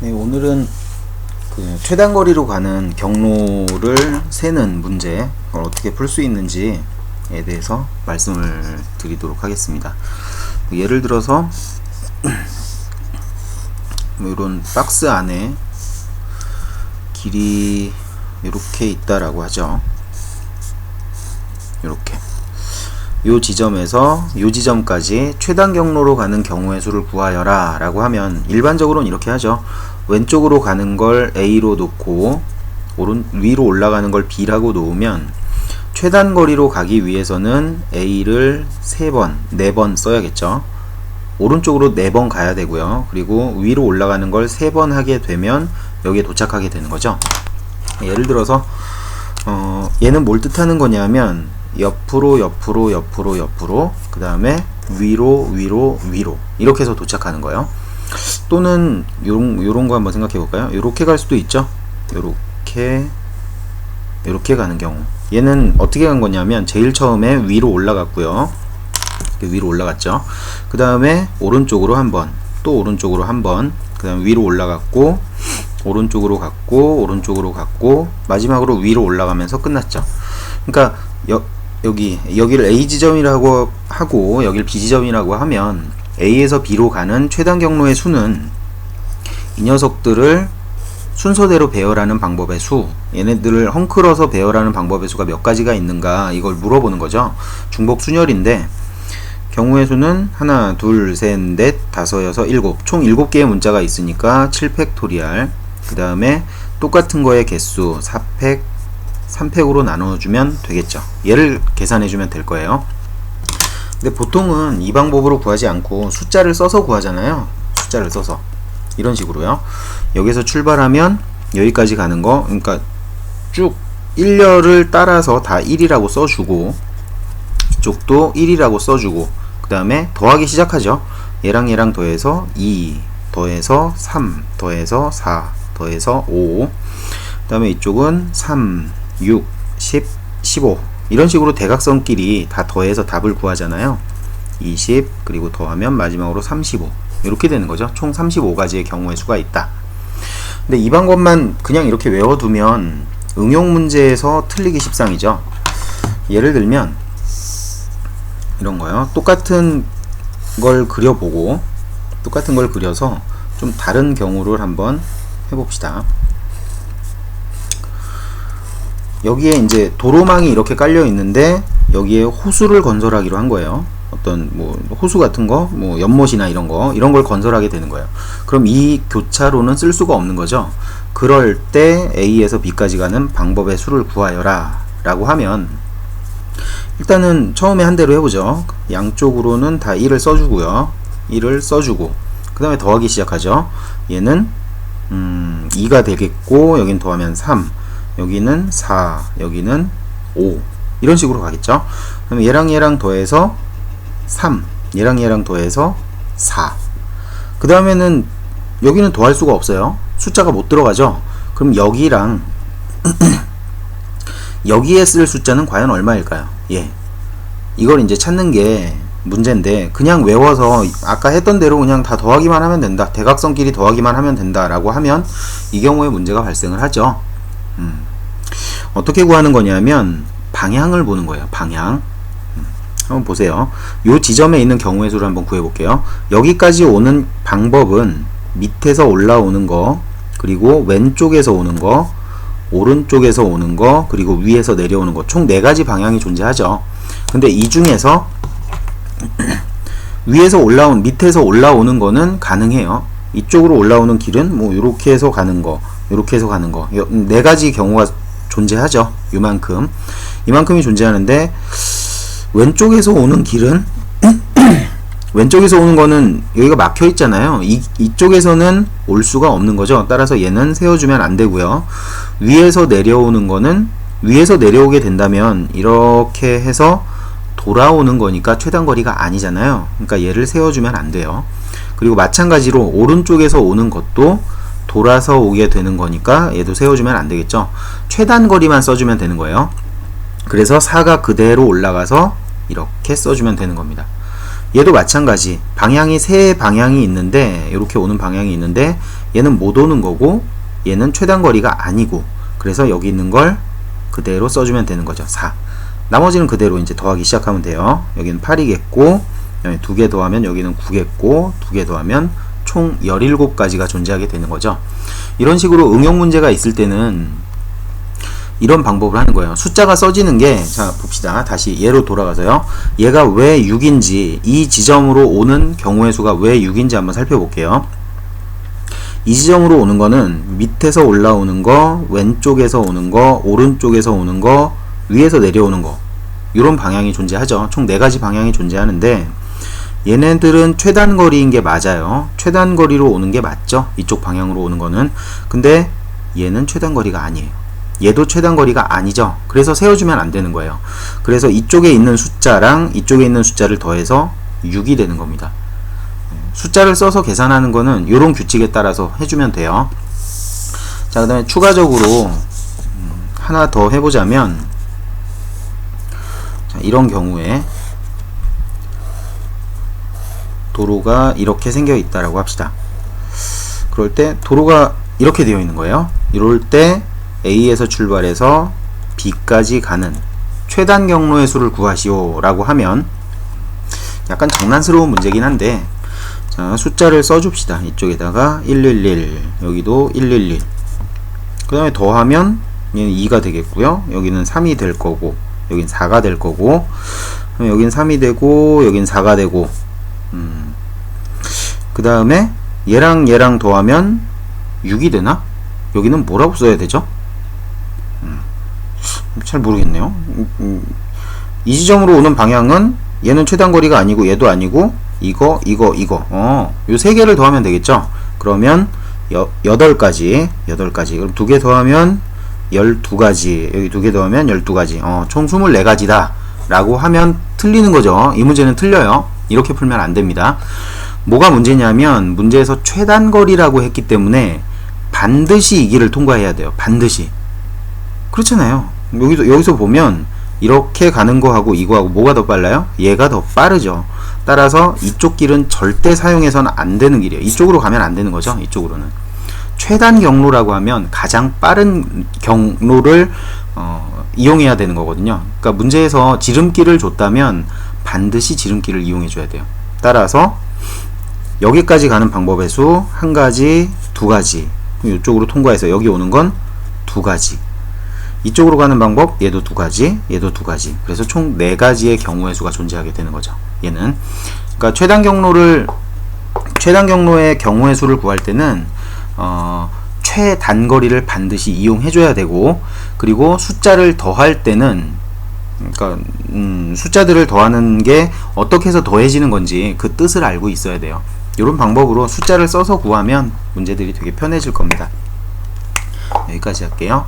네, 오늘은 그 최단거리로 가는 경로를 세는 문제, 그걸 어떻게 풀 수 있는지에 대해서 말씀을 드리도록 하겠습니다. 예를 들어서 이런 박스 안에 길이 이렇게 있다라고 하죠. 이렇게 요 지점에서 요 지점까지 최단 경로로 가는 경우의 수를 구하여라 라고 하면 일반적으로는 이렇게 하죠. 왼쪽으로 가는 걸 A로 놓고 위로 올라가는 걸 B라고 놓으면 최단 거리로 가기 위해서는 A를 3번, 4번 써야겠죠. 오른쪽으로 4번 가야 되고요. 그리고 위로 올라가는 걸 3번 하게 되면 여기에 도착하게 되는 거죠. 예를 들어서 얘는 뭘 뜻하는 거냐면 옆으로 그 다음에 위로 이렇게 해서 도착하는 거예요. 또는 요런 거 한번 생각해 볼까요? 요렇게 갈 수도 있죠. 요렇게 가는 경우, 얘는 어떻게 간 거냐면 제일 처음에 위로 올라갔고요. 위로 올라갔죠. 그 다음에 오른쪽으로 한번, 또 오른쪽으로 한번, 그 다음에 위로 올라갔고 오른쪽으로 갔고 마지막으로 위로 올라가면서 끝났죠. 그러니까 여기를 A 지점이라고 하고 여기를 B 지점이라고 하면 A에서 B로 가는 최단 경로의 수는 이 녀석들을 순서대로 배열하는 방법의 수, 얘네들을 헝클어서 배열하는 방법의 수가 몇 가지가 있는가, 이걸 물어보는 거죠. 중복 순열인데 경우의 수는 하나, 둘, 셋, 넷, 다섯, 여섯, 일곱, 총 7개의 문자가 있으니까 7팩토리알, 그 다음에 똑같은 거의 개수 4팩, 3팩으로 나눠주면 되겠죠. 얘를 계산해주면 될 거예요. 근데 보통은 이 방법으로 구하지 않고 숫자를 써서 구하잖아요. 숫자를 써서 이런 식으로요. 여기서 출발하면 여기까지 가는 거, 그러니까 쭉 1열을 따라서 다 1이라고 써주고 이쪽도 1이라고 써주고 그 다음에 더하기 시작하죠. 얘랑 얘랑 더해서 2 더해서 3 더해서 4 더해서 5, 그 다음에 이쪽은 3 6 10 15 이런 식으로 대각선끼리 다 더해서 답을 구하잖아요. 20 그리고 더하면 마지막으로 35 이렇게 되는 거죠. 총 35가지의 경우의 수가 있다. 근데 이 방법만 그냥 이렇게 외워두면 응용 문제에서 틀리기 십상이죠. 예를 들면 이런 거요. 똑같은 걸 그려보고 똑같은 걸 그려서 좀 다른 경우를 한번 해봅시다. 여기에 이제 도로망이 이렇게 깔려 있는데 여기에 호수를 건설하기로 한 거예요. 어떤 뭐 호수 같은 거, 뭐 연못이나 이런 걸 건설하게 되는 거예요. 그럼 이 교차로는 쓸 수가 없는 거죠. 그럴 때 A에서 B까지 가는 방법의 수를 구하여라 라고 하면 일단은 처음에 한 대로 해보죠. 양쪽으로는 다 1을 써주고요. 1을 써주고 그 다음에 더하기 시작하죠. 얘는 2가 되겠고 여긴 더하면 3, 여기는 4, 여기는 5 이런 식으로 가겠죠. 그럼 얘랑 얘랑 더해서 3, 얘랑 얘랑 더해서 4, 그 다음에는 여기는 더할 수가 없어요. 숫자가 못 들어가죠. 그럼 여기랑 여기에 쓸 숫자는 과연 얼마일까요? 예, 이걸 이제 찾는 게 문제인데 그냥 외워서 아까 했던 대로 그냥 다 더하기만 하면 된다, 대각선끼리 더하기만 하면 된다 라고 하면 이 경우에 문제가 발생을 하죠. 어떻게 구하는 거냐면 방향을 보는 거예요. 방향. 한번 보세요. 요 지점에 있는 경우의 수를 한번 구해 볼게요. 여기까지 오는 방법은 밑에서 올라오는 거, 그리고 왼쪽에서 오는 거, 오른쪽에서 오는 거, 그리고 위에서 내려오는 거, 총 4가지 방향이 존재하죠. 근데 이 중에서 위에서 올라온, 밑에서 올라오는 거는 가능해요. 이쪽으로 올라오는 길은 뭐 요렇게 해서 가는 거, 요렇게 해서 가는 거, 4가지 경우가 존재하죠. 이만큼이 존재하는데 왼쪽에서 오는 길은 왼쪽에서 오는 거는 여기가 막혀 있잖아요. 이쪽에서는 올 수가 없는 거죠. 따라서 얘는 세워주면 안 되고요. 위에서 내려오는 거는 위에서 내려오게 된다면 이렇게 해서 돌아오는 거니까 최단 거리가 아니잖아요. 그러니까 얘를 세워주면 안 돼요. 그리고 마찬가지로 오른쪽에서 오는 것도 돌아서 오게 되는 거니까 얘도 세워주면 안 되겠죠. 최단 거리만 써주면 되는 거예요. 그래서 4가 그대로 올라가서 이렇게 써주면 되는 겁니다. 얘도 마찬가지. 방향이 세 방향이 있는데 이렇게 오는 방향이 있는데 얘는 못 오는 거고 얘는 최단거리가 아니고, 그래서 여기 있는 걸 그대로 써주면 되는 거죠. 4. 나머지는 그대로 이제 더하기 시작하면 돼요. 여기는 8이겠고 2개 더하면 여기는 9겠고 2개 더하면 총 17가지가 존재하게 되는 거죠. 이런 식으로 응용 문제가 있을 때는 이런 방법을 하는 거예요. 숫자가 써지는 게, 자 봅시다. 다시 얘로 돌아가서요. 얘가 왜 6인지, 이 지점으로 오는 경우의 수가 왜 6인지 한번 살펴볼게요. 이 지점으로 오는 거는 밑에서 올라오는 거, 왼쪽에서 오는 거, 오른쪽에서 오는 거, 위에서 내려오는 거, 이런 방향이 존재하죠. 총 4가지 방향이 존재하는데 얘네들은 최단거리인 게 맞아요. 최단거리로 오는 게 맞죠. 이쪽 방향으로 오는 거는. 근데 얘는 최단거리가 아니에요. 얘도 최단거리가 아니죠. 그래서 세워주면 안 되는 거예요. 그래서 이쪽에 있는 숫자랑 이쪽에 있는 숫자를 더해서 6이 되는 겁니다. 숫자를 써서 계산하는 거는 이런 규칙에 따라서 해주면 돼요. 자, 그 다음에 추가적으로 하나 더 해보자면, 자, 이런 경우에 도로가 이렇게 생겨 있다라고 합시다. 그럴 때 도로가 이렇게 되어 있는 거예요. 이럴 때 A에서 출발해서 B까지 가는 최단 경로의 수를 구하시오 라고 하면, 약간 장난스러운 문제긴 한데, 자, 숫자를 써줍시다. 이쪽에다가 111, 여기도 111, 그 다음에 더하면 얘는 2가 되겠고요. 여기는 3이 될 거고, 여긴 4가 될 거고, 여긴 3이 되고, 여긴 4가 되고, 그 다음에 얘랑 얘랑 더하면 6이 되나? 여기는 뭐라고 써야 되죠? 잘 모르겠네요. 이 지점으로 오는 방향은 얘는 최단거리가 아니고 얘도 아니고 이거 요 3개를 더하면 되겠죠? 그러면 8가지 그럼 2개 더하면 12가지, 여기 2개 더하면 12가지, 총 24가지다 라고 하면 틀리는 거죠. 이 문제는 틀려요. 이렇게 풀면 안 됩니다. 뭐가 문제냐면, 문제에서 최단거리라고 했기 때문에 반드시 이 길을 통과해야 돼요. 반드시. 그렇잖아요. 여기서 보면 이렇게 가는 거하고 이거하고 뭐가 더 빨라요? 얘가 더 빠르죠. 따라서 이쪽 길은 절대 사용해서는 안 되는 길이에요. 이쪽으로 가면 안 되는 거죠. 이쪽으로는. 최단 경로라고 하면 가장 빠른 경로를 이용해야 되는 거거든요. 그러니까 문제에서 지름길을 줬다면 반드시 지름길을 이용해 줘야 돼요. 따라서 여기까지 가는 방법의 수 1가지, 2가지, 이쪽으로 통과해서 여기 오는 건 2가지, 이쪽으로 가는 방법 얘도 2가지, 얘도 2가지, 그래서 총 4가지의 경우의 수가 존재하게 되는 거죠. 얘는 그러니까 최단 경로의 경우의 수를 구할 때는 최단거리를 반드시 이용해 줘야 되고, 그리고 숫자를 더할 때는, 그러니까 숫자들을 더하는 게 어떻게 해서 더해지는 건지 그 뜻을 알고 있어야 돼요. 이런 방법으로 숫자를 써서 구하면 문제들이 되게 편해질 겁니다. 여기까지 할게요.